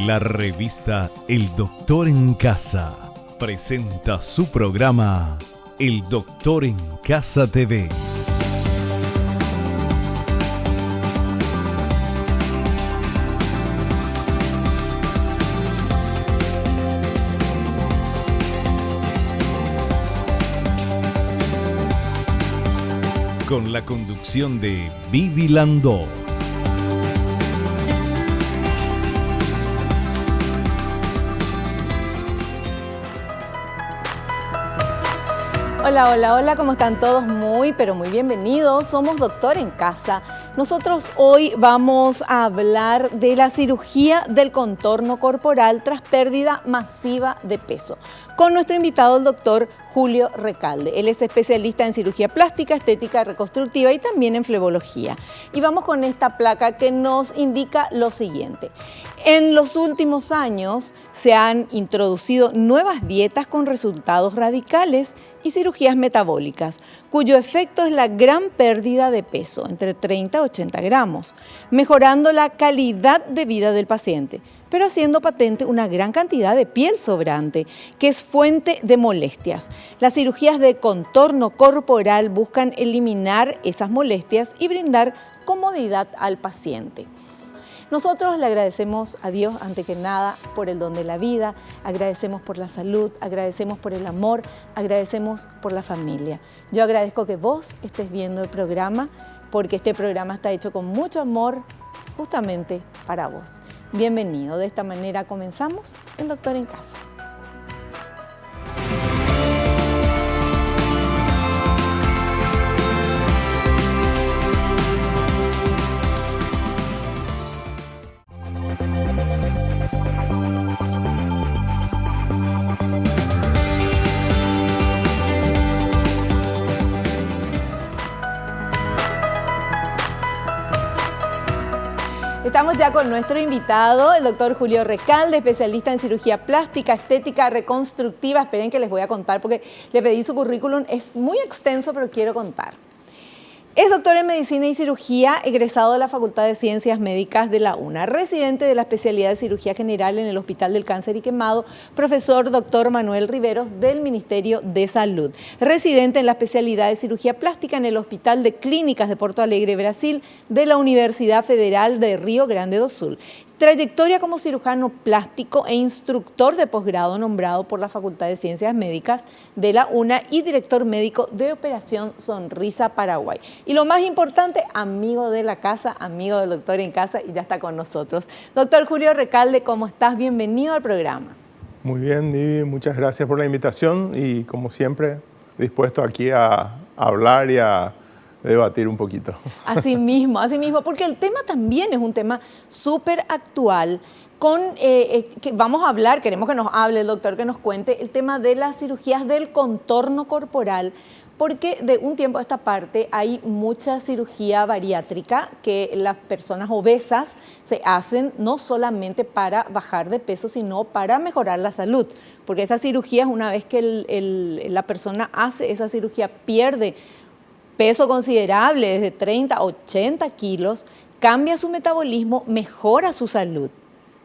La revista El Doctor en Casa presenta su programa El Doctor en Casa TV. Con la conducción de Vivi Landó. Hola, hola, hola, ¿cómo están todos? Muy, pero muy bienvenidos. Somos Doctor en Casa. Nosotros hoy vamos a hablar de la cirugía del contorno corporal tras pérdida masiva de peso, con nuestro invitado, el doctor Julio Recalde. Él es especialista en cirugía plástica, estética reconstructiva y también en flebología. Y vamos con esta placa que nos indica lo siguiente. En los últimos años se han introducido nuevas dietas con resultados radicales y cirugías metabólicas, cuyo efecto es la gran pérdida de peso, entre 30 y 80 gramos, mejorando la calidad de vida del paciente, pero haciendo patente una gran cantidad de piel sobrante, que es fuente de molestias. Las cirugías de contorno corporal buscan eliminar esas molestias y brindar comodidad al paciente. Nosotros le agradecemos a Dios, ante que nada, por el don de la vida, agradecemos por la salud, agradecemos por el amor, agradecemos por la familia. Yo agradezco que vos estés viendo el programa, porque este programa está hecho con mucho amor, justamente para vos. Bienvenido. De esta manera comenzamos El Doctor en Casa. Estamos ya con nuestro invitado, el doctor Julio Recalde, especialista en cirugía plástica, estética reconstructiva. Esperen que les voy a contar porque le pedí su currículum, es muy extenso, pero quiero contar. Es doctor en Medicina y Cirugía, egresado de la Facultad de Ciencias Médicas de la UNA, residente de la especialidad de Cirugía General en el Hospital del Cáncer y Quemado, profesor doctor Manuel Riveros del Ministerio de Salud, residente en la especialidad de Cirugía Plástica en el Hospital de Clínicas de Porto Alegre, Brasil, de la Universidad Federal de Río Grande do Sul. Trayectoria como cirujano plástico e instructor de posgrado nombrado por la Facultad de Ciencias Médicas de la UNA y director médico de Operación Sonrisa Paraguay. Y lo más importante, amigo de la casa, amigo del doctor en casa, y ya está con nosotros. Doctor Julio Recalde, ¿cómo estás? Bienvenido al programa. Muy bien, Vivi, muchas gracias por la invitación y como siempre dispuesto aquí a hablar y a debatir un poquito. Así mismo, porque el tema también es un tema súper actual, que vamos a hablar, queremos que nos hable el doctor, que nos cuente el tema de las cirugías del contorno corporal, porque de un tiempo a esta parte hay mucha cirugía bariátrica que las personas obesas se hacen no solamente para bajar de peso, sino para mejorar la salud, porque esas cirugías, una vez que la persona hace esa cirugía, pierde peso considerable, desde 30 a 80 kilos, cambia su metabolismo, mejora su salud.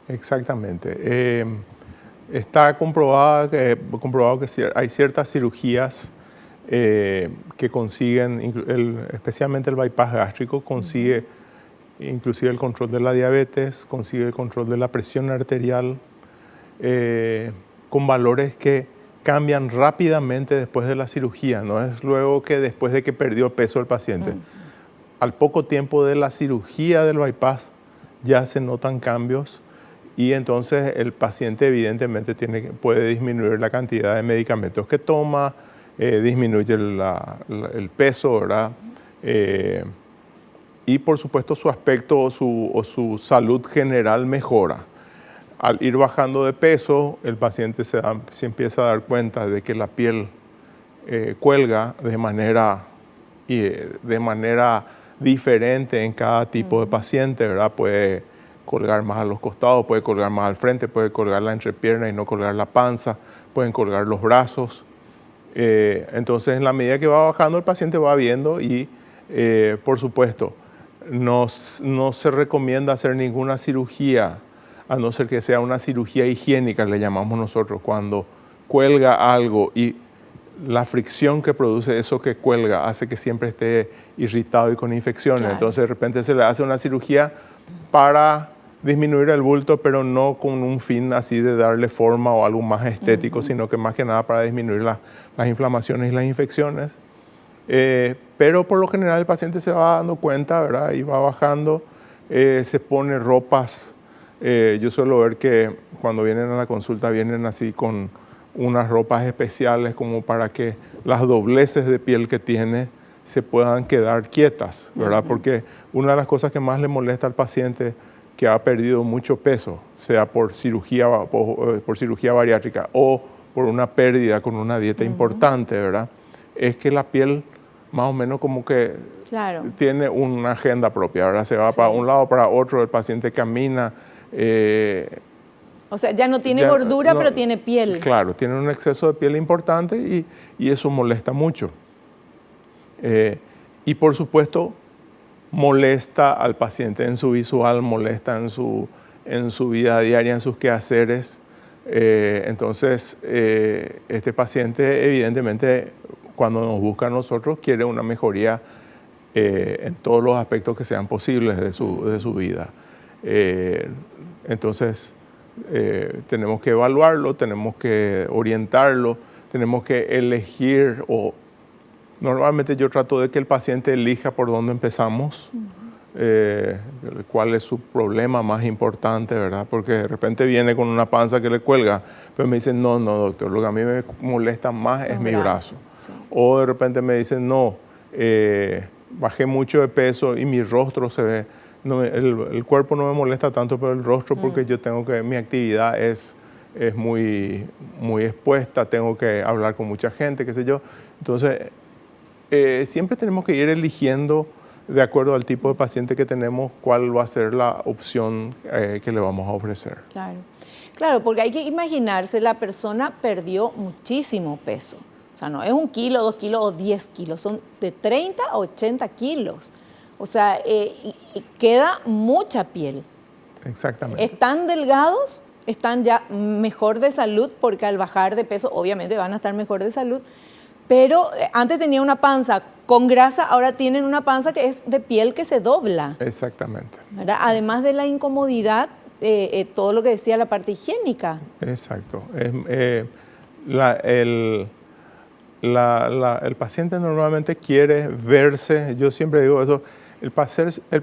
Exactamente. Está comprobado que hay ciertas cirugías que consiguen, especialmente el bypass gástrico, consigue inclusive el control de la diabetes, consigue el control de la presión arterial, con valores que cambian rápidamente después de la cirugía, no es luego que después de que perdió peso el paciente. Al poco tiempo de la cirugía del bypass ya se notan cambios y entonces el paciente evidentemente puede disminuir la cantidad de medicamentos que toma, disminuye el peso, ¿verdad? Y por supuesto su aspecto o su salud general mejora. Al ir bajando de peso, el paciente se empieza a dar cuenta de que la piel cuelga de manera diferente en cada tipo de paciente, ¿verdad? Puede colgar más a los costados, puede colgar más al frente, puede colgar la entrepierna y no colgar la panza, pueden colgar los brazos. Entonces, en la medida que va bajando, el paciente va viendo y, por supuesto, no se recomienda hacer ninguna cirugía a no ser que sea una cirugía higiénica, le llamamos nosotros, cuando cuelga algo y la fricción que produce eso que cuelga hace que siempre esté irritado y con infecciones. Claro. Entonces de repente se le hace una cirugía para disminuir el bulto, pero no con un fin así de darle forma o algo más estético, sino que más que nada para disminuir las inflamaciones y las infecciones. Pero por lo general el paciente se va dando cuenta, ¿verdad? Y va bajando, se pone ropas. Yo suelo ver que cuando vienen a la consulta vienen así con unas ropas especiales como para que las dobleces de piel que tiene se puedan quedar quietas, ¿verdad? Porque una de las cosas que más le molesta al paciente que ha perdido mucho peso, sea por cirugía bariátrica o por una pérdida con una dieta importante, ¿verdad? Es que la piel más o menos como que tiene una agenda propia, ¿verdad? Se va para un lado, para otro, el paciente camina. O sea, ya no tiene gordura, pero tiene piel. Claro, tiene un exceso de piel importante y eso molesta mucho. Y por supuesto, molesta al paciente en su visual, molesta en su vida diaria, en sus quehaceres. Entonces, este paciente evidentemente cuando nos busca a nosotros quiere una mejoría en todos los aspectos que sean posibles de su vida. Entonces, tenemos que evaluarlo, tenemos que orientarlo, tenemos que elegir normalmente yo trato de que el paciente elija por dónde empezamos, cuál es su problema más importante, ¿verdad? Porque de repente viene con una panza que le cuelga, pero me dicen, no, doctor, lo que a mí me molesta más es mi brazo. Sí. O de repente me dicen, no, bajé mucho de peso y mi rostro se ve, no, el cuerpo no me molesta tanto, pero el rostro porque mi actividad es muy, muy expuesta, tengo que hablar con mucha gente, qué sé yo. Entonces, siempre tenemos que ir eligiendo de acuerdo al tipo de paciente que tenemos cuál va a ser la opción que le vamos a ofrecer. Claro, porque hay que imaginarse, la persona perdió muchísimo peso. O sea, no es 1 kilo, 2 kilos o 10 kilos, son de 30 a 80 kilos. O sea, queda mucha piel. Exactamente. Están delgados, están ya mejor de salud, porque al bajar de peso obviamente van a estar mejor de salud. Pero antes tenía una panza con grasa, ahora tienen una panza que es de piel que se dobla. Exactamente. ¿Verdad? Además de la incomodidad, todo lo que decía la parte higiénica. Exacto. El paciente normalmente quiere verse, yo siempre digo eso, el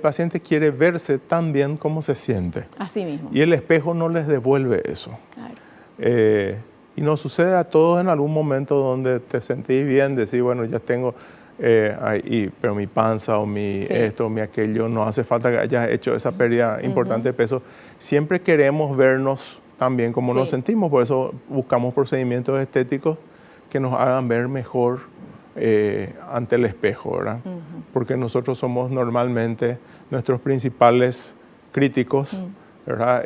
paciente quiere verse tan bien como se siente. Así mismo. Y el espejo no les devuelve eso. Claro. Y nos sucede a todos en algún momento donde te sentís bien, decís, bueno, ya tengo, pero mi panza o mi esto o mi aquello, no hace falta que hayas hecho esa pérdida importante de peso. Siempre queremos vernos tan bien como nos sentimos, por eso buscamos procedimientos estéticos que nos hagan ver mejor ante el espejo, ¿verdad? Porque nosotros somos normalmente nuestros principales críticos, ¿verdad?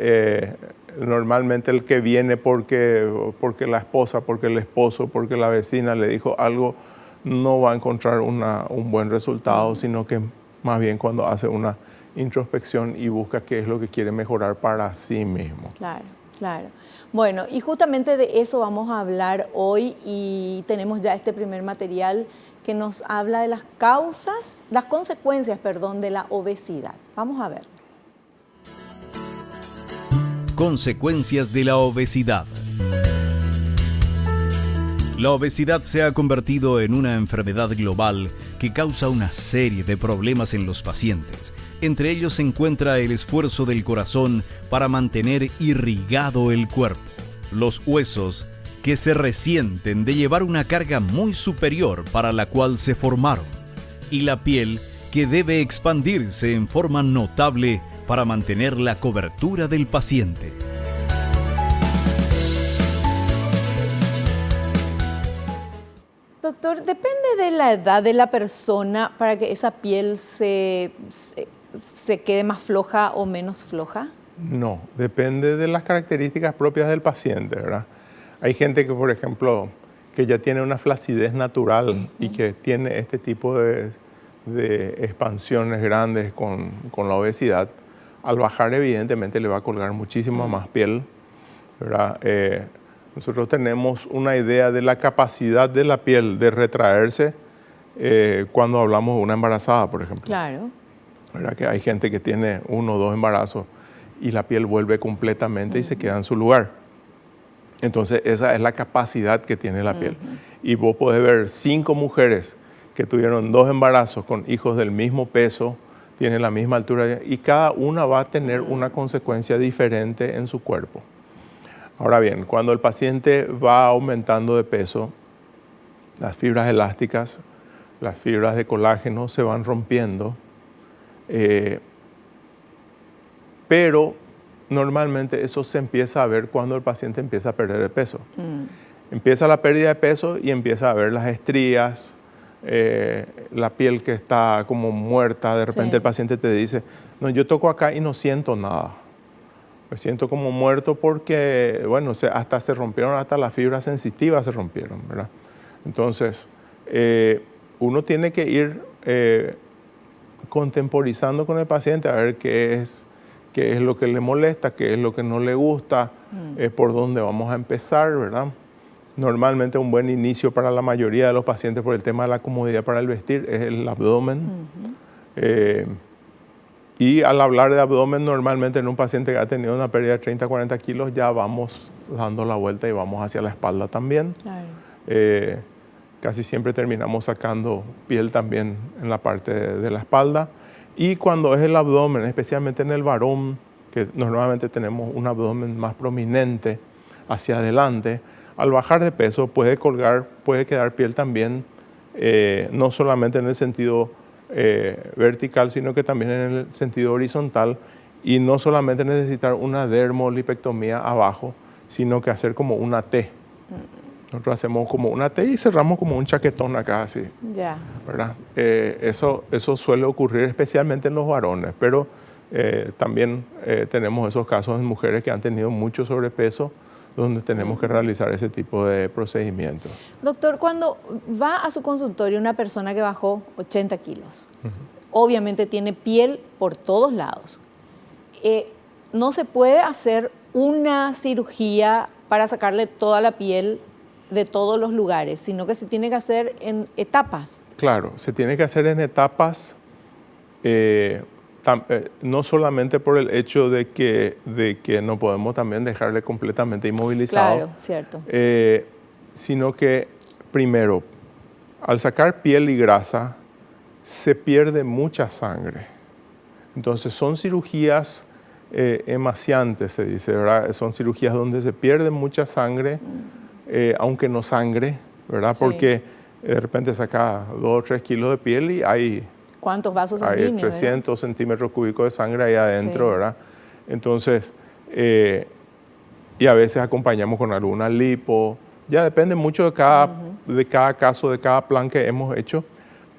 Normalmente el que viene porque la esposa, porque el esposo, porque la vecina le dijo algo, no va a encontrar un buen resultado, sino que más bien cuando hace una introspección y busca qué es lo que quiere mejorar para sí mismo. Claro. Bueno, y justamente de eso vamos a hablar hoy y tenemos ya este primer material que nos habla de las consecuencias de la obesidad. Vamos a ver. Consecuencias de la obesidad. La obesidad se ha convertido en una enfermedad global que causa una serie de problemas en los pacientes. Entre ellos se encuentra el esfuerzo del corazón para mantener irrigado el cuerpo, los huesos que se resienten de llevar una carga muy superior para la cual se formaron, y la piel que debe expandirse en forma notable para mantener la cobertura del paciente. Doctor, ¿depende de la edad de la persona para que esa piel se quede más floja o menos floja? No, depende de las características propias del paciente, ¿verdad? Hay gente que, por ejemplo, que ya tiene una flacidez natural y que tiene este tipo de expansiones grandes con la obesidad, Al bajar, evidentemente, le va a colgar muchísima más piel, ¿verdad? Nosotros tenemos una idea de la capacidad de la piel de retraerse cuando hablamos de una embarazada, por ejemplo. Claro. ¿Verdad? Que hay gente que tiene 1 o 2 embarazos y la piel vuelve completamente y se queda en su lugar. Entonces, esa es la capacidad que tiene la piel. Y vos podés ver 5 mujeres que tuvieron 2 embarazos con hijos del mismo peso, tienen la misma altura, y cada una va a tener una consecuencia diferente en su cuerpo. Ahora bien, cuando el paciente va aumentando de peso, las fibras elásticas, las fibras de colágeno se van rompiendo, pero normalmente eso se empieza a ver cuando el paciente empieza a perder el peso. Empieza la pérdida de peso y empieza a ver las estrías, la piel que está como muerta. De repente el paciente te dice, no, yo toco acá y no siento nada. Me siento como muerto porque, bueno, hasta se rompieron, hasta las fibras sensitivas se rompieron, ¿verdad? Entonces, uno tiene que ir contemporizando con el paciente a ver qué es lo que le molesta, qué es lo que no le gusta, por dónde vamos a empezar, ¿verdad? Normalmente un buen inicio para la mayoría de los pacientes por el tema de la comodidad para el vestir es el abdomen. Y al hablar de abdomen, normalmente en un paciente que ha tenido una pérdida de 30, 40 kilos, ya vamos dando la vuelta y vamos hacia la espalda también. Claro. Casi siempre terminamos sacando piel también en la parte de la espalda. Y cuando es el abdomen, especialmente en el varón, que normalmente tenemos un abdomen más prominente hacia adelante, al bajar de peso puede quedar piel también, no solamente en el sentido vertical, sino que también en el sentido horizontal, y no solamente necesitar una dermolipectomía abajo, sino que hacer como una T. Nosotros hacemos como una T y cerramos como un chaquetón acá, así. Ya. ¿Verdad? Eso suele ocurrir especialmente en los varones, pero también tenemos esos casos en mujeres que han tenido mucho sobrepeso, donde tenemos que realizar ese tipo de procedimientos. Doctor, cuando va a su consultorio una persona que bajó 80 kilos, obviamente tiene piel por todos lados, no se puede hacer una cirugía para sacarle toda la piel de todos los lugares, sino que se tiene que hacer en etapas. Claro, se tiene que hacer en etapas, no solamente por el hecho de que no podemos también dejarle completamente inmovilizado. Claro, cierto. Sino que, primero, al sacar piel y grasa, se pierde mucha sangre. Entonces, son cirugías emaciantes, se dice, ¿verdad? Son cirugías donde se pierde mucha sangre, aunque no sangre, ¿verdad? Sí. Porque de repente saca 2 o 3 kilos de piel y hay... ¿Cuántos vasos sanguíneos? Hay 300 centímetros cúbicos de sangre ahí adentro, sí. ¿Verdad? Entonces, y a veces acompañamos con alguna lipo. Ya depende mucho de cada caso, de cada plan que hemos hecho.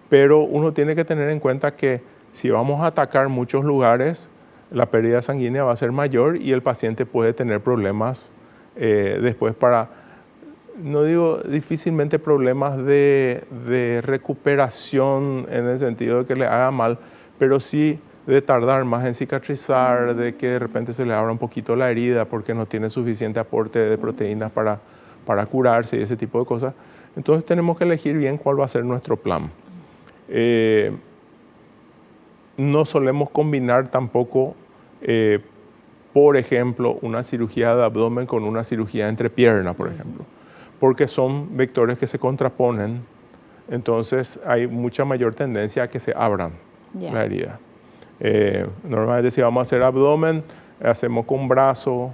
Pero uno tiene que tener en cuenta que si vamos a atacar muchos lugares, la pérdida sanguínea va a ser mayor y el paciente puede tener problemas después no digo difícilmente problemas de recuperación en el sentido de que le haga mal, pero sí de tardar más en cicatrizar, de que de repente se le abra un poquito la herida porque no tiene suficiente aporte de proteínas para curarse y ese tipo de cosas. Entonces tenemos que elegir bien cuál va a ser nuestro plan. No solemos combinar tampoco, por ejemplo, una cirugía de abdomen con una cirugía de entrepierna, por ejemplo, porque son vectores que se contraponen, entonces hay mucha mayor tendencia a que se abran la herida. Normalmente si vamos a hacer abdomen, hacemos con brazo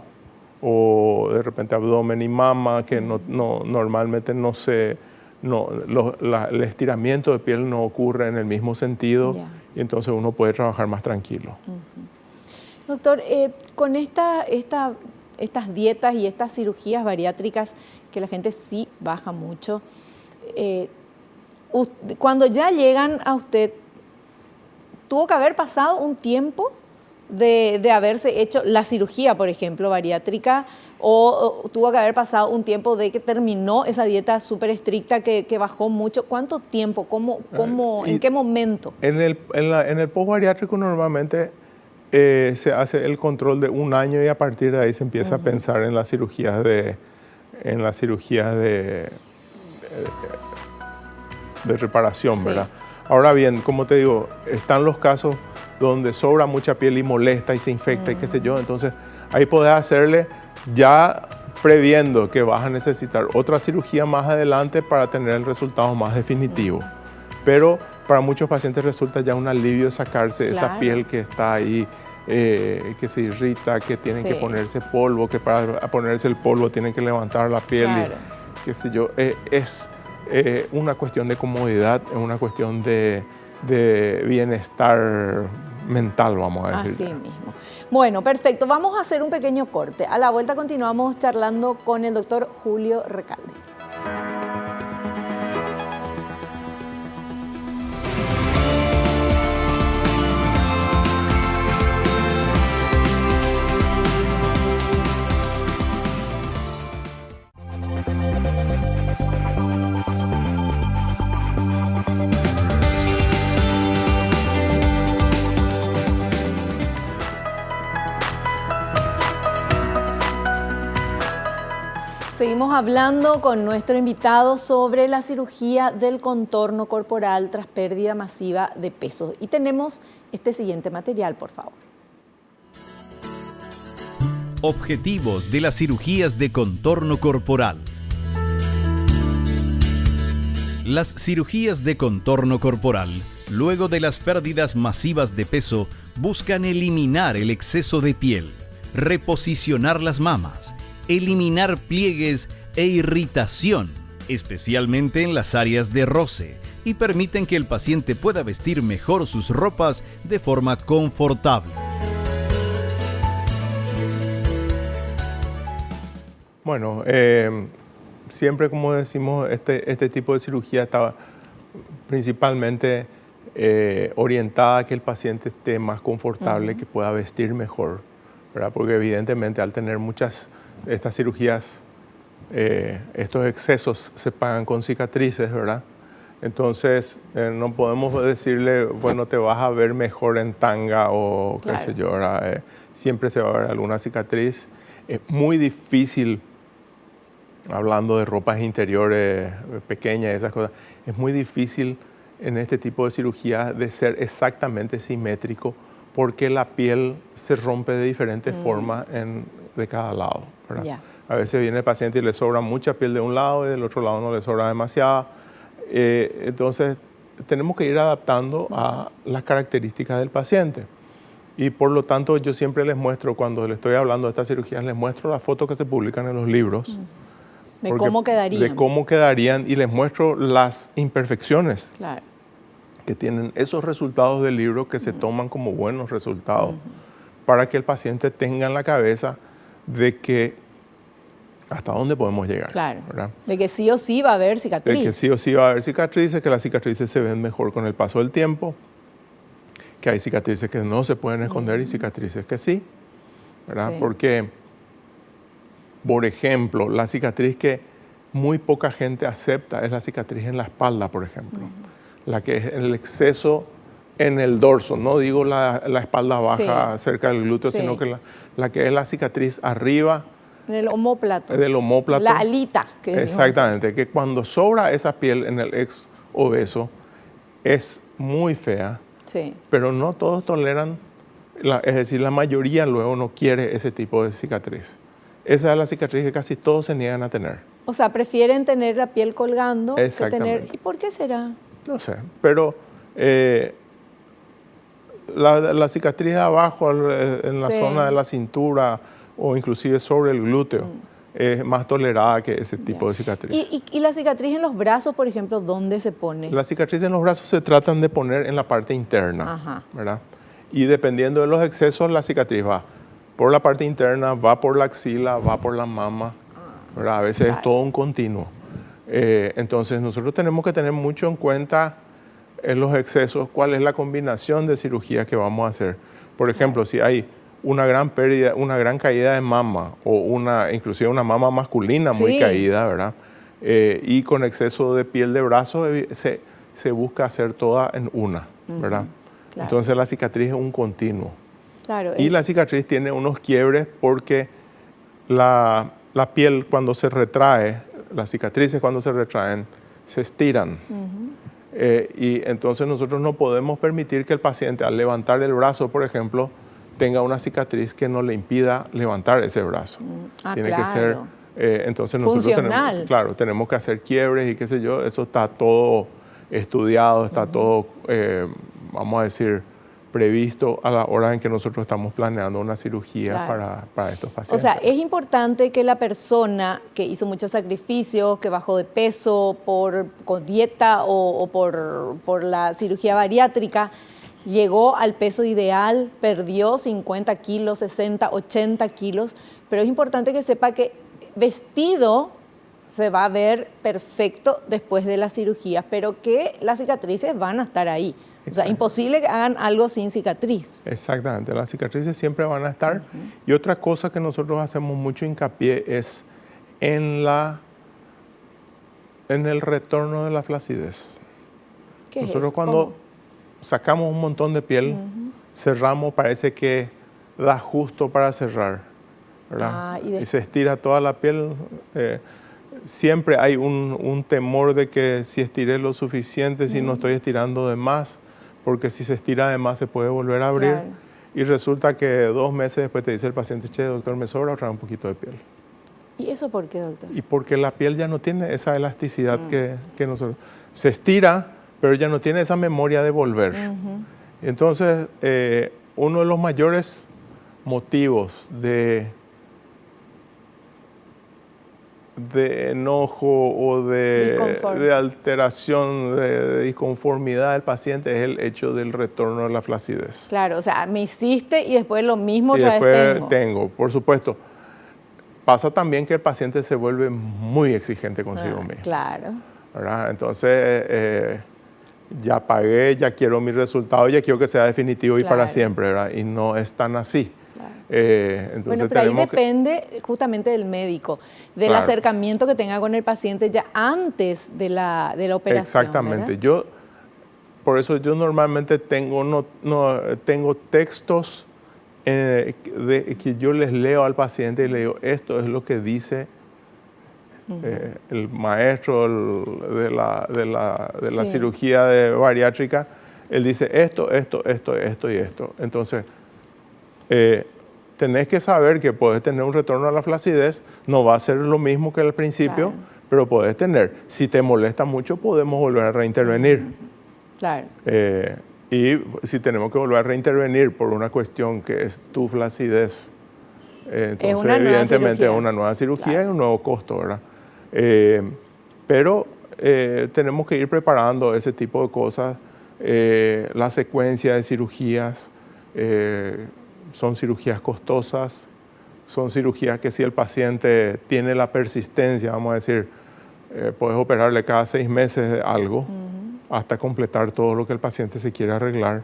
o de repente abdomen y mama, que normalmente el estiramiento de piel no ocurre en el mismo sentido y entonces uno puede trabajar más tranquilo. Doctor, con estas dietas y estas cirugías bariátricas que la gente sí baja mucho, cuando ya llegan a usted, ¿tuvo que haber pasado un tiempo de haberse hecho la cirugía, por ejemplo, bariátrica, o tuvo que haber pasado un tiempo de que terminó esa dieta súper estricta que bajó mucho? ¿Cuánto tiempo? ¿En qué momento? En el post-bariátrico normalmente se hace el control de 1 año y a partir de ahí se empieza a pensar en las cirugías de reparación, Sí. ¿verdad? Ahora bien, como te digo, están los casos donde sobra mucha piel y molesta y se infecta y qué sé yo, entonces ahí podés hacerle ya previendo que vas a necesitar otra cirugía más adelante para tener el resultado más definitivo. Pero para muchos pacientes resulta ya un alivio sacarse esa Claro. piel que está ahí, que se irrita, que tienen que Sí. ponerse polvo, que para ponerse el polvo tienen que levantar la piel Claro. y qué sé yo. Es una cuestión de comodidad, es una cuestión de bienestar mental, vamos a decir. Así mismo. Bueno, perfecto. Vamos a hacer un pequeño corte. A la vuelta continuamos charlando con el doctor Julio Recalde. Seguimos hablando con nuestro invitado sobre la cirugía del contorno corporal tras pérdida masiva de peso. Y tenemos este siguiente material, por favor. Objetivos de las cirugías de contorno corporal. Las cirugías de contorno corporal, luego de las pérdidas masivas de peso, buscan eliminar el exceso de piel, reposicionar las mamas, eliminar pliegues e irritación, especialmente en las áreas de roce, y permiten que el paciente pueda vestir mejor sus ropas de forma confortable. Bueno, siempre, como decimos, este tipo de cirugía está principalmente orientada a que el paciente esté más confortable, que pueda vestir mejor, ¿verdad? Porque evidentemente al tener muchas de estas cirugías, estos excesos se pagan con cicatrices, ¿verdad? Entonces, no podemos decirle, bueno, te vas a ver mejor en tanga o qué sé yo, ¿verdad? Siempre se va a ver alguna cicatriz. Es muy difícil, hablando de ropas interiores pequeñas, esas cosas, es muy difícil en este tipo de cirugía de ser exactamente simétrico porque la piel se rompe de diferentes formas de cada lado, ¿verdad? Yeah. A veces viene el paciente y le sobra mucha piel de un lado y del otro lado no le sobra demasiada. Entonces, tenemos que ir adaptando a las características del paciente. Y por lo tanto, yo siempre les muestro, cuando les estoy hablando de estas cirugías, les muestro las fotos que se publican en los libros. De cómo quedarían. De cómo quedarían y les muestro las imperfecciones Claro. que tienen esos resultados del libro que se toman como buenos resultados para que el paciente tenga en la cabeza de que hasta dónde podemos llegar. Claro. ¿Verdad? De que sí o sí va a haber cicatriz. De que sí o sí va a haber cicatrices, que las cicatrices se ven mejor con el paso del tiempo, que hay cicatrices que no se pueden esconder y cicatrices que sí, ¿verdad? Sí. Porque, por ejemplo, la cicatriz que muy poca gente acepta es la cicatriz en la espalda, por ejemplo. La que es el exceso en el dorso, no digo la espalda baja cerca del glúteo, Sí. sino que la que es la cicatriz arriba En el omóplato. del omóplato. La alita. Que decimos. Exactamente, que cuando sobra esa piel en el ex obeso es muy fea, Sí. pero no todos toleran, es decir, la mayoría luego no quiere ese tipo de cicatriz. Esa es la cicatriz que casi todos se niegan a tener. O sea, prefieren tener la piel colgando que tener... Exactamente. ¿Y por qué será? No sé, pero la cicatriz de abajo en la Sí. zona de la cintura o inclusive sobre el glúteo es más tolerada que ese tipo de cicatriz. ¿Y la cicatriz en los brazos, por ejemplo, dónde se pone? Las cicatrices en los brazos se tratan de poner en la parte interna, Ajá. ¿verdad? Y dependiendo de los excesos, la cicatriz va por la parte interna, va por la axila, va por la mama, ¿verdad? A veces Claro. es todo un continuo. Entonces, nosotros tenemos que tener mucho en cuenta en los excesos cuál es la combinación de cirugías que vamos a hacer. Por ejemplo, si hay una gran pérdida, una gran caída de mama o inclusive una mama masculina muy Sí. caída, ¿verdad? Y con exceso de piel de brazo se busca hacer toda en una, ¿verdad? Claro. Entonces la cicatriz es un continuo. Claro, Y la cicatriz tiene unos quiebres porque la piel cuando se retrae, las cicatrices cuando se retraen, se estiran. Y entonces nosotros no podemos permitir que el paciente al levantar el brazo, por ejemplo, tenga una cicatriz que no le impida levantar ese brazo. Tiene que ser, entonces nosotros funcional. tenemos que hacer quiebres y qué sé yo, eso está todo estudiado, está todo, vamos a decir, previsto a la hora en que nosotros estamos planeando una cirugía para estos pacientes. O sea, es importante que la persona que hizo muchos sacrificios, que bajó de peso con dieta o por la cirugía bariátrica, llegó al peso ideal, perdió 50 kilos, 60, 80 kilos, pero es importante que sepa que vestido se va a ver perfecto después de la cirugía, pero que las cicatrices van a estar ahí. O sea, imposible que hagan algo sin cicatriz. Exactamente, las cicatrices siempre van a estar. Y otra cosa que nosotros hacemos mucho hincapié es en el retorno de la flacidez. ¿Qué es Nosotros eso? cuando ¿Cómo? sacamos un montón de piel, cerramos, parece que da justo para cerrar, ¿verdad? Y se estira toda la piel. Siempre hay un temor de que si estiré lo suficiente, si no estoy estirando de más, porque si se estira de más se puede volver a abrir. Claro. Y resulta que 2 meses después te dice el paciente, che, doctor, me sobra otra vez un poquito de piel. ¿Y eso por qué, doctor? Y porque la piel ya no tiene esa elasticidad que nosotros... Se estira, pero ya no tiene esa memoria de volver. Entonces, uno de los mayores motivos de enojo o de alteración, de disconformidad del paciente es el hecho del retorno de la flacidez. Claro, o sea, me hiciste y después lo mismo otra vez vez tengo. Por supuesto. Pasa también que el paciente se vuelve muy exigente consigo mismo. Claro. ¿Verdad? Entonces, ya pagué, ya quiero mi resultado, ya quiero que sea definitivo y para siempre, ¿verdad? Y no es tan así. Entonces bueno, pero ahí depende justamente del médico, del acercamiento que tenga con el paciente ya antes de la operación. Exactamente. Por eso yo normalmente tengo textos que yo les leo al paciente y le digo, esto es lo que dice el maestro de la cirugía bariátrica. Él dice esto y esto. Entonces, tenés que saber que podés tener un retorno a la flacidez, no va a ser lo mismo que al principio, pero podés tener. Si te molesta mucho, podemos volver a reintervenir. Claro. Y si tenemos que volver a reintervenir por una cuestión que es tu flacidez, entonces evidentemente es una nueva cirugía y un nuevo costo, ¿verdad? Pero tenemos que ir preparando ese tipo de cosas. La secuencia de cirugías son cirugías costosas, son cirugías que si el paciente tiene la persistencia, vamos a decir, puedes operarle cada 6 meses algo hasta completar todo lo que el paciente se quiere arreglar.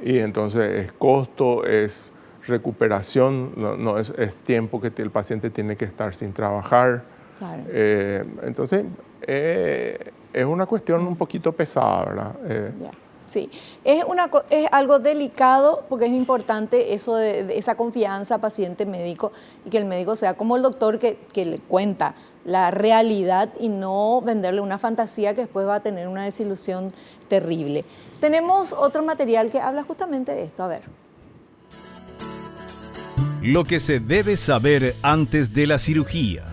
Y entonces es costo, es recuperación, no es tiempo que el paciente tiene que estar sin trabajar. Claro. Entonces es una cuestión un poquito pesada, ¿verdad? Sí, es algo delicado porque es importante eso de esa confianza paciente-médico y que el médico sea como el doctor que le cuenta la realidad y no venderle una fantasía que después va a tener una desilusión terrible. Tenemos otro material que habla justamente de esto, a ver. Lo que se debe saber antes de la cirugía.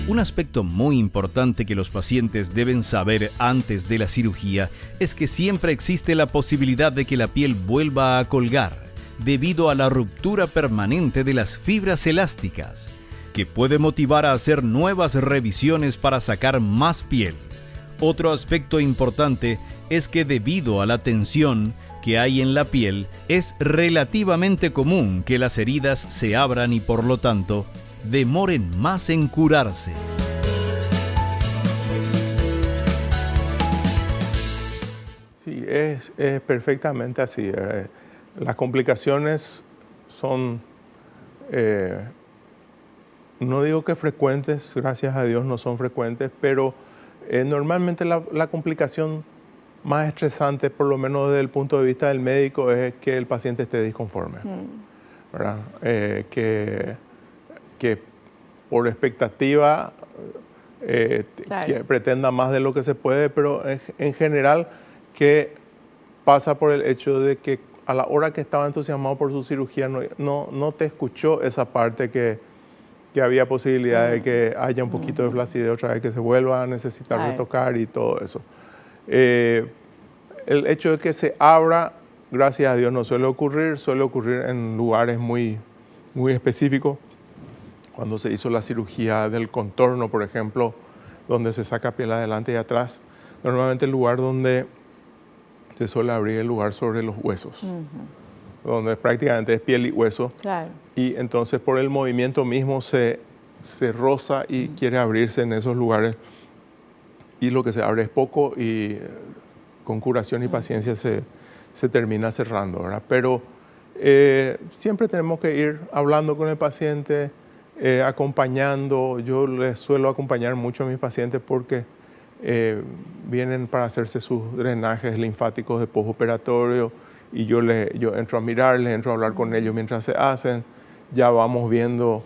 Un aspecto muy importante que los pacientes deben saber antes de la cirugía es que siempre existe la posibilidad de que la piel vuelva a colgar debido a la ruptura permanente de las fibras elásticas, que puede motivar a hacer nuevas revisiones para sacar más piel. Otro aspecto importante es que debido a la tensión que hay en la piel, es relativamente común que las heridas se abran y por lo tanto demoren más en curarse. Sí, es perfectamente así. Las complicaciones son, no digo que frecuentes, gracias a Dios no son frecuentes, pero normalmente la complicación más estresante, por lo menos desde el punto de vista del médico, es que el paciente esté disconforme, ¿verdad? Que por expectativa que pretenda más de lo que se puede, pero en general que pasa por el hecho de que a la hora que estaba entusiasmado por su cirugía no te escuchó esa parte que había posibilidad de que haya un poquito de flacidez otra vez, que se vuelva a necesitar retocar y todo eso. El hecho de que se abra, gracias a Dios, no suele ocurrir en lugares muy, muy específicos. Cuando se hizo la cirugía del contorno, por ejemplo, donde se saca piel adelante y atrás, normalmente el lugar donde se suele abrir el lugar sobre los huesos, donde prácticamente es piel y hueso. Claro. Y entonces por el movimiento mismo se roza y quiere abrirse en esos lugares. Y lo que se abre es poco y con curación y paciencia se termina cerrando, ¿verdad? Pero siempre tenemos que ir hablando con el paciente, acompañando. Yo les suelo acompañar mucho a mis pacientes porque vienen para hacerse sus drenajes linfáticos de postoperatorio y yo entro a mirarles, entro a hablar con ellos mientras se hacen. Ya vamos viendo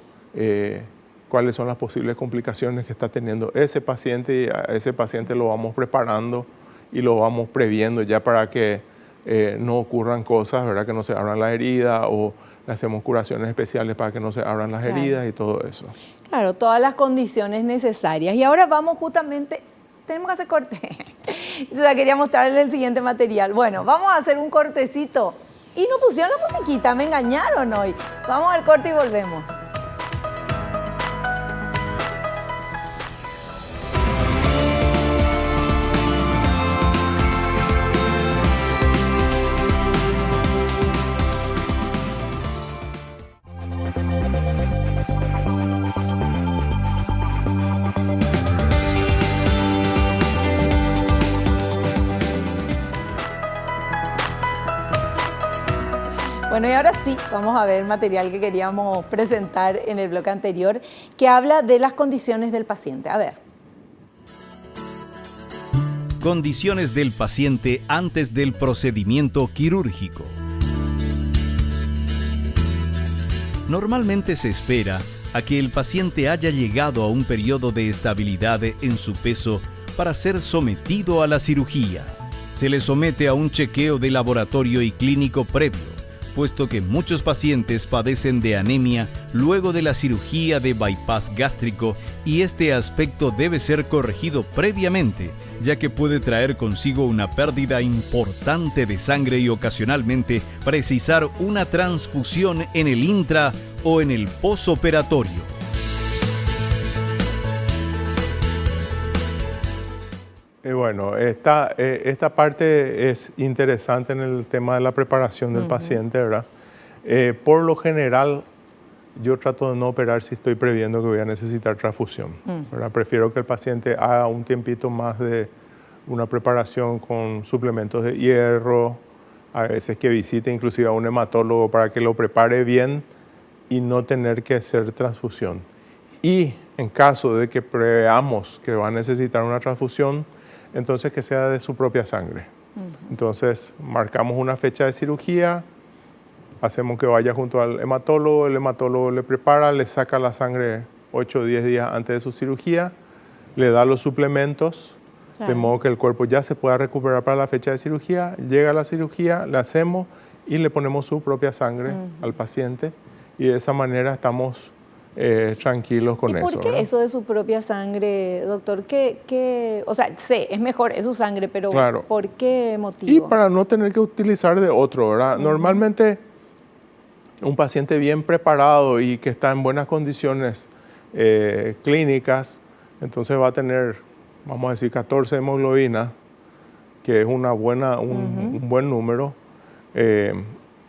cuáles son las posibles complicaciones que está teniendo ese paciente y a ese paciente lo vamos preparando y lo vamos previendo ya para que no ocurran cosas, ¿verdad? Que no se abran las heridas o le hacemos curaciones especiales para que no se abran las heridas y todo eso. Claro, todas las condiciones necesarias. Y ahora vamos justamente, tenemos que hacer corte. Yo ya quería mostrarles el siguiente material. Bueno, vamos a hacer un cortecito. Y nos pusieron la musiquita, me engañaron hoy. Vamos al corte y volvemos. Bueno, y ahora sí, vamos a ver el material que queríamos presentar en el bloque anterior, que habla de las condiciones del paciente. A ver. Condiciones del paciente antes del procedimiento quirúrgico. Normalmente se espera a que el paciente haya llegado a un periodo de estabilidad en su peso para ser sometido a la cirugía. Se le somete a un chequeo de laboratorio y clínico previo, puesto que muchos pacientes padecen de anemia luego de la cirugía de bypass gástrico y este aspecto debe ser corregido previamente, ya que puede traer consigo una pérdida importante de sangre y ocasionalmente precisar una transfusión en el intra o en el posoperatorio. Bueno, esta parte es interesante en el tema de la preparación del paciente, ¿verdad? Por lo general, yo trato de no operar si estoy previendo que voy a necesitar transfusión, ¿verdad? Prefiero que el paciente haga un tiempito más de una preparación con suplementos de hierro, a veces que visite inclusive a un hematólogo para que lo prepare bien y no tener que hacer transfusión. Y en caso de que preveamos que va a necesitar una transfusión, entonces que sea de su propia sangre. Entonces marcamos una fecha de cirugía, hacemos que vaya junto al hematólogo, el hematólogo le prepara, le saca la sangre 8 o 10 días antes de su cirugía, le da los suplementos, de modo que el cuerpo ya se pueda recuperar para la fecha de cirugía, llega a la cirugía, le hacemos y le ponemos su propia sangre al paciente y de esa manera estamos tranquilos con eso. ¿Y por qué eso de su propia sangre, doctor? O sea, sé, es mejor, es su sangre, pero claro, ¿por qué motivo? Y para no tener que utilizar de otro, ¿verdad? Normalmente un paciente bien preparado y que está en buenas condiciones clínicas, entonces va a tener, vamos a decir, 14 hemoglobina, que es un buen número.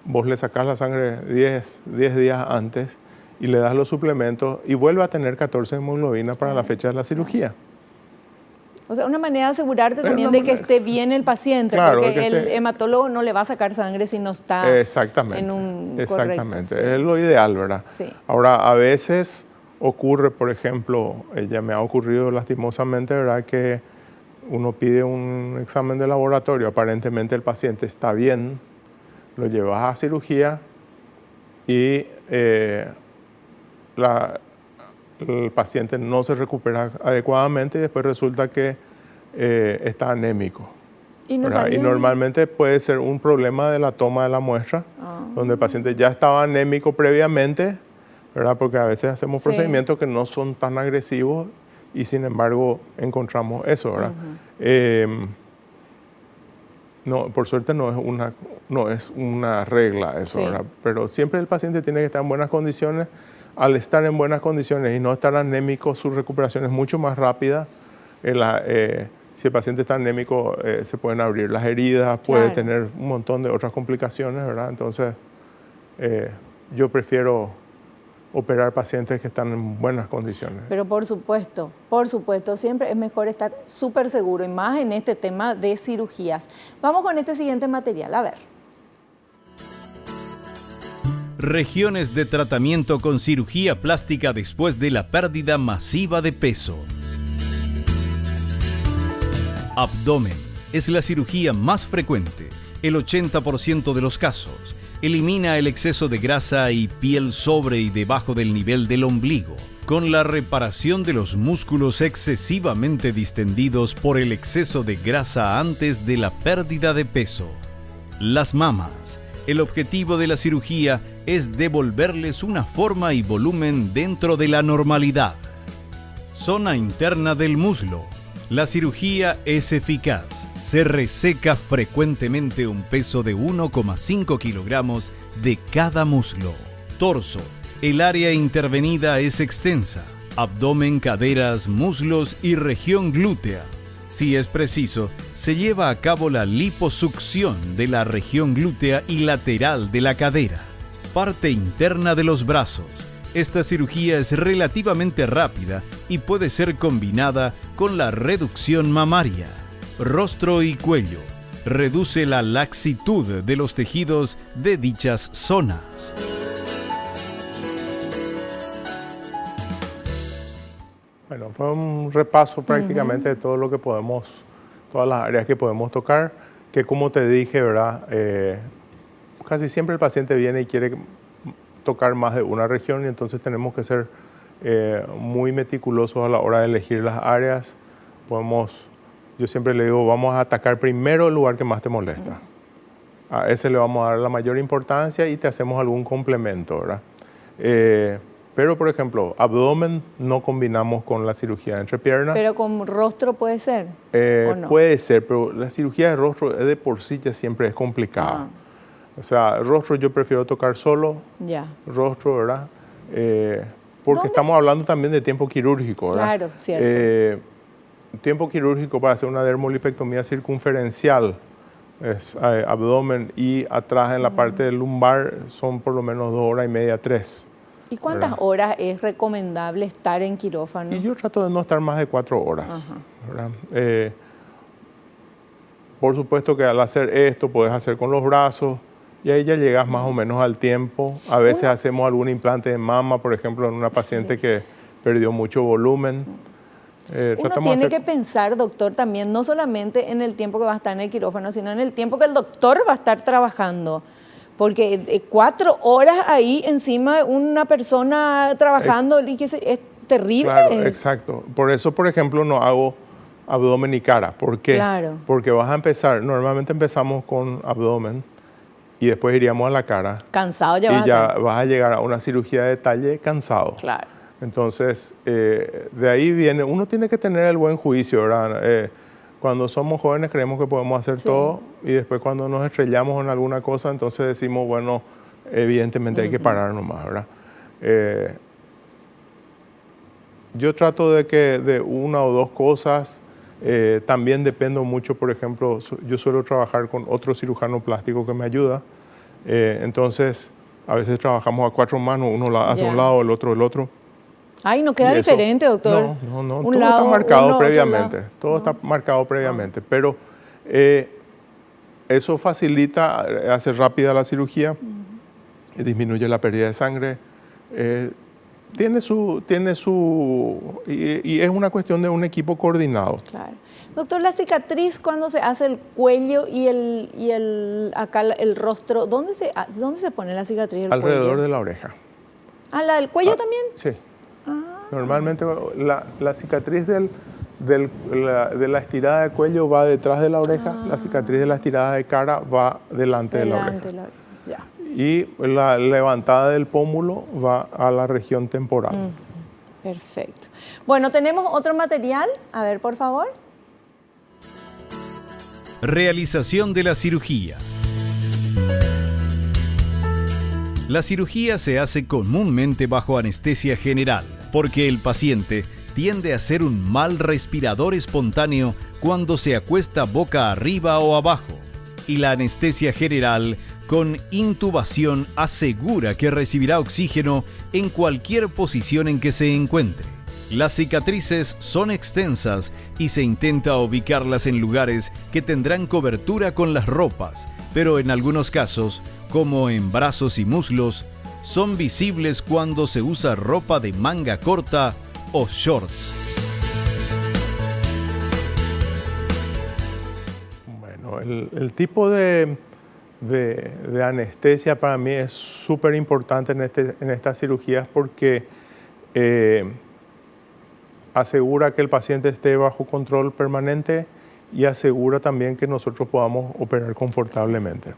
Vos le sacás la sangre 10 días antes y le das los suplementos y vuelve a tener 14 hemoglobina para la fecha de la cirugía. O sea, una manera de asegurarte también de que esté bien el paciente, claro, porque el hematólogo no le va a sacar sangre si no está en un correcto. Sí. Es lo ideal, ¿verdad? Sí. Ahora, a veces ocurre, por ejemplo, ya me ha ocurrido lastimosamente, ¿verdad? Que uno pide un examen de laboratorio, aparentemente el paciente está bien, lo llevas a cirugía y el paciente no se recupera adecuadamente y después resulta que está anémico. Y normalmente puede ser un problema de la toma de la muestra, donde el paciente ya estaba anémico previamente, ¿verdad? Porque a veces hacemos procedimientos que no son tan agresivos y sin embargo encontramos eso, ¿verdad? No, por suerte no es una regla eso, ¿verdad? Pero siempre el paciente tiene que estar en buenas condiciones. Al estar en buenas condiciones y no estar anémico, su recuperación es mucho más rápida. Si el paciente está anémico, se pueden abrir las heridas, puede tener un montón de otras complicaciones, ¿verdad? Entonces, yo prefiero operar pacientes que están en buenas condiciones. Pero por supuesto, siempre es mejor estar súper seguro, y más en este tema de cirugías. Vamos con este siguiente material, a ver. Regiones de tratamiento con cirugía plástica después de la pérdida masiva de peso. Abdomen es la cirugía más frecuente, el 80% de los casos. Elimina el exceso de grasa y piel sobre y debajo del nivel del ombligo, con la reparación de los músculos excesivamente distendidos por el exceso de grasa antes de la pérdida de peso. Las mamas. El objetivo de la cirugía es devolverles una forma y volumen dentro de la normalidad. Zona interna del muslo. La cirugía es eficaz. Se reseca frecuentemente un peso de 1,5 kilogramos de cada muslo. Torso. El área intervenida es extensa. Abdomen, caderas, muslos y región glútea. Si es preciso, se lleva a cabo la liposucción de la región glútea y lateral de la cadera. Parte interna de los brazos. Esta cirugía es relativamente rápida y puede ser combinada con la reducción mamaria. Rostro y cuello. Reduce la laxitud de los tejidos de dichas zonas. Bueno, fue un repaso prácticamente de todo lo que podemos, todas las áreas que podemos tocar, que como te dije, ¿verdad? Casi siempre el paciente viene y quiere tocar más de una región y entonces tenemos que ser muy meticulosos a la hora de elegir las áreas. Yo siempre le digo, vamos a atacar primero el lugar que más te molesta. A ese le vamos a dar la mayor importancia y te hacemos algún complemento, ¿verdad? Pero, por ejemplo, abdomen no combinamos con la cirugía de entrepierna. ¿Pero con rostro puede ser? ¿O no? Puede ser, pero la cirugía de rostro de por sí ya siempre es complicada. O sea, rostro yo prefiero tocar solo. Rostro, ¿verdad? Porque estamos hablando también de tiempo quirúrgico, ¿verdad? Claro, cierto. Tiempo quirúrgico para hacer una dermolipectomía circunferencial es abdomen, y atrás en la parte del lumbar son por lo menos 2 horas y media, 3. ¿Y cuántas horas es recomendable estar en quirófano? Y yo trato de no estar más de 4 horas. ¿Verdad? Por supuesto que al hacer esto puedes hacer con los brazos y ahí ya llegas más o menos al tiempo. A veces hacemos algún implante de mama, por ejemplo, en una paciente que perdió mucho volumen. Uno tiene que pensar, doctor, también no solamente en el tiempo que va a estar en el quirófano, sino en el tiempo que el doctor va a estar trabajando. Porque 4 horas ahí encima de una persona trabajando es terrible. Claro, exacto. Por eso, por ejemplo, no hago abdomen y cara. ¿Por qué? Claro. Porque vas a empezar, normalmente empezamos con abdomen y después iríamos a la cara. Cansado ya vas y ya vas a llegar a una cirugía de detalle cansado. Claro. Entonces, de ahí viene, uno tiene que tener el buen juicio, ¿verdad? Cuando somos jóvenes creemos que podemos hacer todo y después cuando nos estrellamos en alguna cosa, entonces decimos, bueno, evidentemente hay que parar nomás, ¿verdad? Yo trato de que de una o dos cosas, también dependo mucho, por ejemplo, yo suelo trabajar con otro cirujano plástico que me ayuda, entonces a veces trabajamos a 4 manos, uno hace un lado, el otro. Ay, no queda diferente, doctor. No, todo está marcado previamente. Todo está marcado previamente. Pero eso facilita, hace rápida la cirugía, disminuye la pérdida de sangre, y es una cuestión de un equipo coordinado. Claro. Doctor, la cicatriz cuando se hace el cuello acá el rostro, ¿dónde se pone la cicatriz del Alrededor cuello? de la oreja. ¿Ah, la del cuello también? Sí. Normalmente la cicatriz de la estirada de cuello va detrás de la oreja, la cicatriz de la estirada de cara va delante de la oreja. Ya. Y la levantada del pómulo va a la región temporal. Perfecto. Bueno, tenemos otro material. A ver, por favor. Realización de la cirugía. La cirugía se hace comúnmente bajo anestesia general, porque el paciente tiende a ser un mal respirador espontáneo cuando se acuesta boca arriba o abajo, y la anestesia general con intubación asegura que recibirá oxígeno en cualquier posición en que se encuentre. Las cicatrices son extensas y se intenta ubicarlas en lugares que tendrán cobertura con las ropas, pero en algunos casos, como en brazos y muslos, son visibles cuando se usa ropa de manga corta o shorts. Bueno, el tipo de anestesia para mí es súper importante en estas cirugías porque asegura que el paciente esté bajo control permanente y asegura también que nosotros podamos operar confortablemente.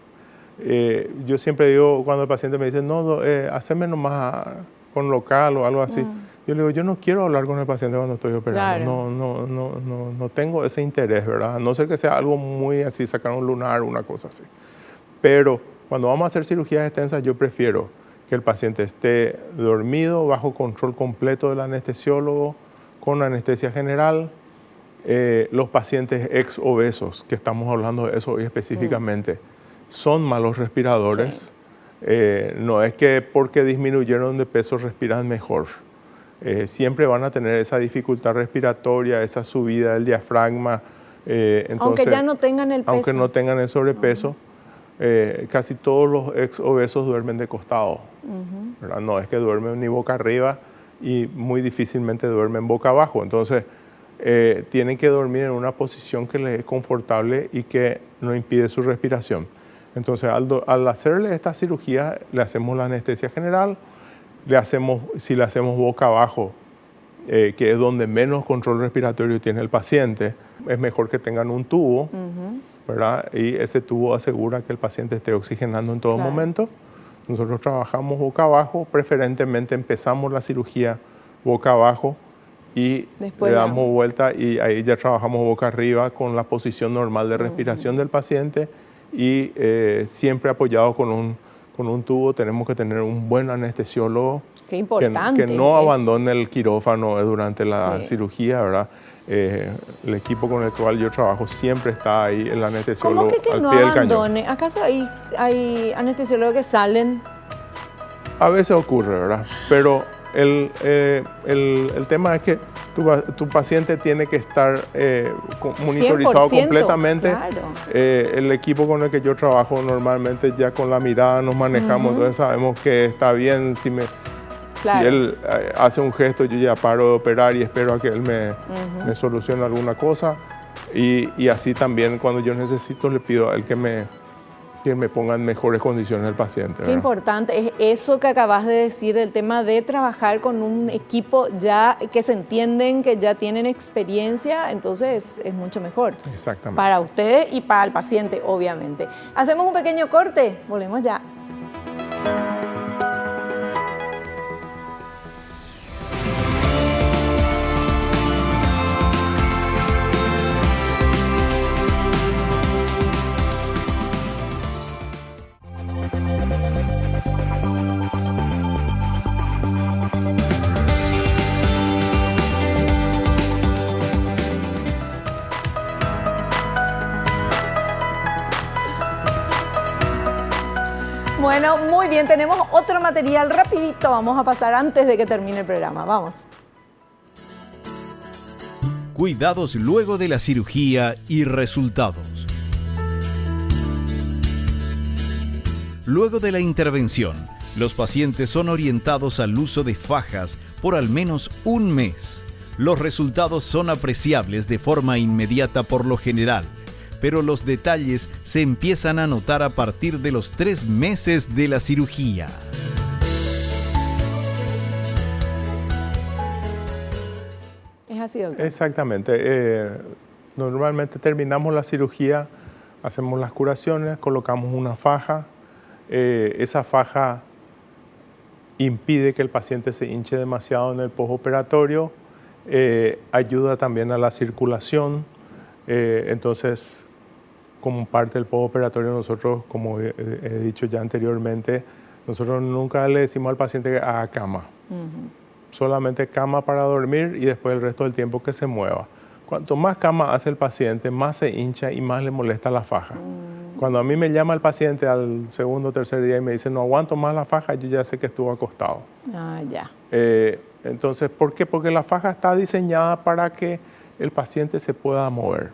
Yo siempre digo, cuando el paciente me dice, no, haceme nomás con local o algo así, yo le digo, yo no quiero hablar con el paciente cuando estoy operando, claro. No tengo ese interés, ¿verdad? A no ser que sea algo muy así, sacar un lunar o una cosa así. Pero cuando vamos a hacer cirugías extensas, yo prefiero que el paciente esté dormido, bajo control completo del anestesiólogo, con anestesia general. Los pacientes ex-obesos, que estamos hablando de eso hoy específicamente, son malos respiradores. Sí. No es que porque disminuyeron de peso respiran mejor. Siempre van a tener esa dificultad respiratoria, esa subida del diafragma. Entonces, aunque ya no tengan el peso. Aunque no tengan el sobrepeso. Casi todos los ex-obesos duermen de costado. ¿Verdad? No es que duermen ni boca arriba y muy difícilmente duermen boca abajo. Entonces, tienen que dormir en una posición que les es confortable y que no impide su respiración. Entonces, al hacerle esta cirugía, le hacemos la anestesia general, si le hacemos boca abajo, que es donde menos control respiratorio tiene el paciente, es mejor que tengan un tubo, ¿verdad? Y ese tubo asegura que el paciente esté oxigenando en todo momento. Nosotros trabajamos boca abajo, preferentemente empezamos la cirugía boca abajo y después le damos vuelta y ahí ya trabajamos boca arriba con la posición normal de respiración del paciente y siempre apoyado con un tubo. Tenemos que tener un buen anestesiólogo. Qué importante que no abandone el quirófano durante la cirugía, ¿verdad? El equipo con el cual yo trabajo siempre está ahí, el anestesiólogo al pie del cañón. ¿Cómo que no abandone? ¿Acaso hay anestesiólogos que salen? A veces ocurre, ¿verdad? Pero el tema es que tu paciente tiene que estar monitorizado completamente. Claro. El equipo con el que yo trabajo normalmente ya con la mirada nos manejamos, entonces sabemos que está bien. Si él hace un gesto, yo ya paro de operar y espero a que él me solucione alguna cosa. Y así también cuando yo necesito le pido a él que me ponga en mejores condiciones el paciente. Qué ¿verdad? importante es eso que acabas de decir, el tema de trabajar con un equipo ya que se entienden, que ya tienen experiencia, entonces es mucho mejor. Exactamente. Para ustedes y para el paciente, obviamente. Hacemos un pequeño corte, volvemos ya. Bueno, muy bien, tenemos otro material rapidito, vamos a pasar antes de que termine el programa, vamos. Cuidados luego de la cirugía y resultados. Luego de la intervención, Los pacientes son orientados al uso de fajas por al menos un mes. Los resultados son apreciables de forma inmediata por lo general, pero los detalles se empiezan a notar a partir de los 3 meses de la cirugía. ¿Es así, doctor? Exactamente. Normalmente terminamos la cirugía, hacemos las curaciones, colocamos una faja. Esa faja impide que el paciente se hinche demasiado en el postoperatorio, ayuda también a la circulación. Entonces, como parte del postoperatorio, nosotros, como he dicho ya anteriormente, nosotros nunca le decimos al paciente que haga cama. Solamente cama para dormir y después el resto del tiempo que se mueva. Cuanto más cama hace el paciente, más se hincha y más le molesta la faja. Cuando a mí me llama el paciente al segundo o tercer día y me dice no aguanto más la faja, yo ya sé que estuvo acostado. Ya. Entonces, ¿por qué? Porque la faja está diseñada para que el paciente se pueda mover.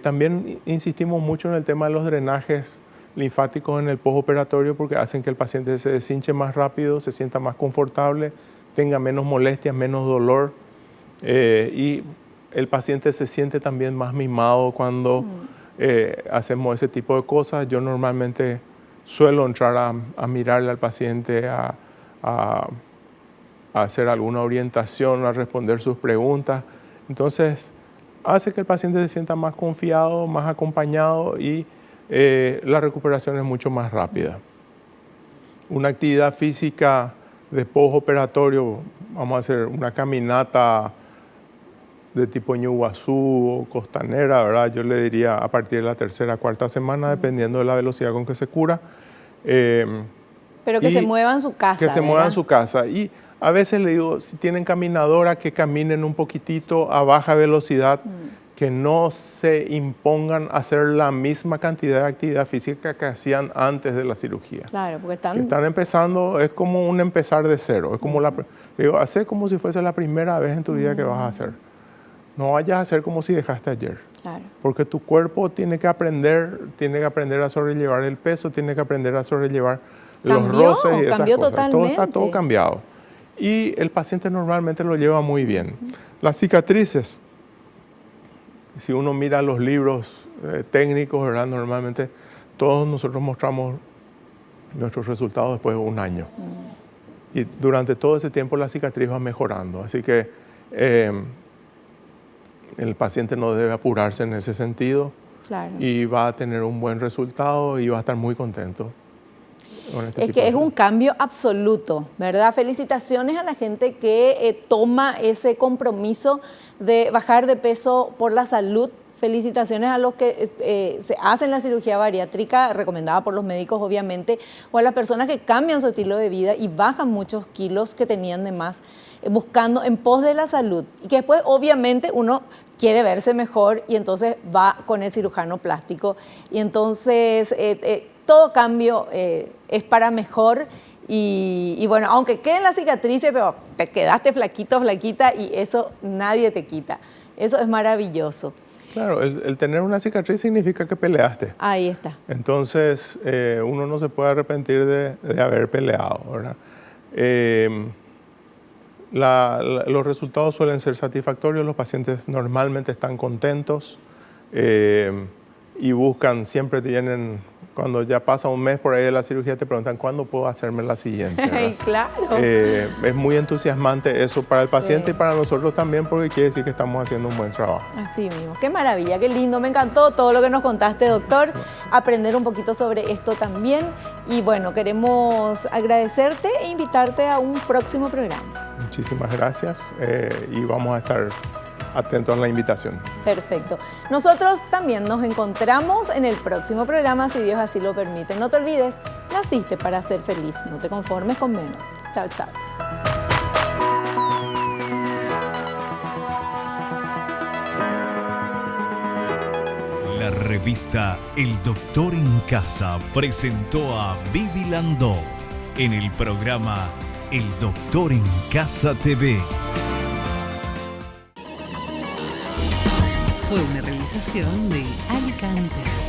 También insistimos mucho en el tema de los drenajes linfáticos en el postoperatorio porque hacen que el paciente se deshinche más rápido, se sienta más confortable, tenga menos molestias, menos dolor y el paciente se siente también más mimado cuando hacemos ese tipo de cosas. Yo normalmente suelo entrar a mirarle al paciente, a hacer alguna orientación, a responder sus preguntas. Entonces, hace que el paciente se sienta más confiado, más acompañado y la recuperación es mucho más rápida. Una actividad física de postoperatorio, vamos a hacer una caminata de tipo Ñuguazú o costanera, ¿verdad? Yo le diría a partir de la tercera o cuarta semana, dependiendo de la velocidad con que se cura. Pero que se mueva en su casa. Que se mueva en su casa. Y a veces le digo, si tienen caminadora, que caminen un poquitito a baja velocidad, que no se impongan a hacer la misma cantidad de actividad física que hacían antes de la cirugía. Claro, porque están empezando, es como un empezar de cero. Es como le digo, haz como si fuese la primera vez en tu vida que vas a hacer. No vayas a hacer como si dejaste ayer. Claro. Porque tu cuerpo tiene que aprender a sobrellevar el peso, tiene que aprender a sobrellevar los roces y esas cosas. Totalmente. Está todo cambiado. Y el paciente normalmente lo lleva muy bien. Las cicatrices, si uno mira los libros técnicos, ¿verdad? Normalmente todos nosotros mostramos nuestros resultados después de un año. Y durante todo ese tiempo la cicatriz va mejorando. Así que el paciente no debe apurarse en ese sentido. Claro. Y va a tener un buen resultado y va a estar muy contento. Es que es un cambio absoluto, ¿verdad? Felicitaciones a la gente que toma ese compromiso de bajar de peso por la salud. Felicitaciones a los que se hacen la cirugía bariátrica, recomendada por los médicos obviamente, o a las personas que cambian su estilo de vida y bajan muchos kilos que tenían de más, buscando en pos de la salud. Y que después obviamente uno quiere verse mejor y entonces va con el cirujano plástico. Y entonces todo cambio es para mejor. Y bueno, aunque queden las cicatrices, pero te quedaste flaquito, flaquita y eso nadie te quita. Eso es maravilloso. Claro, el tener una cicatriz significa que peleaste. Ahí está. Entonces, uno no se puede arrepentir de haber peleado, ¿verdad? Los resultados suelen ser satisfactorios, los pacientes normalmente están contentos y buscan, siempre tienen, cuando ya pasa un mes por ahí de la cirugía, te preguntan ¿cuándo puedo hacerme la siguiente? Claro. Es muy entusiasmante eso para el paciente y para nosotros también porque quiere decir que estamos haciendo un buen trabajo. Así mismo, qué maravilla, qué lindo, me encantó todo lo que nos contaste, doctor, aprender un poquito sobre esto también y bueno, queremos agradecerte e invitarte a un próximo programa. Muchísimas gracias y vamos a estar atentos a la invitación. Perfecto. Nosotros también nos encontramos en el próximo programa, si Dios así lo permite. No te olvides, naciste para ser feliz, no te conformes con menos. Chao, chao. La revista El Doctor en Casa presentó a Vivi Landó en el programa El Doctor en Casa TV. Fue una realización de Alicante.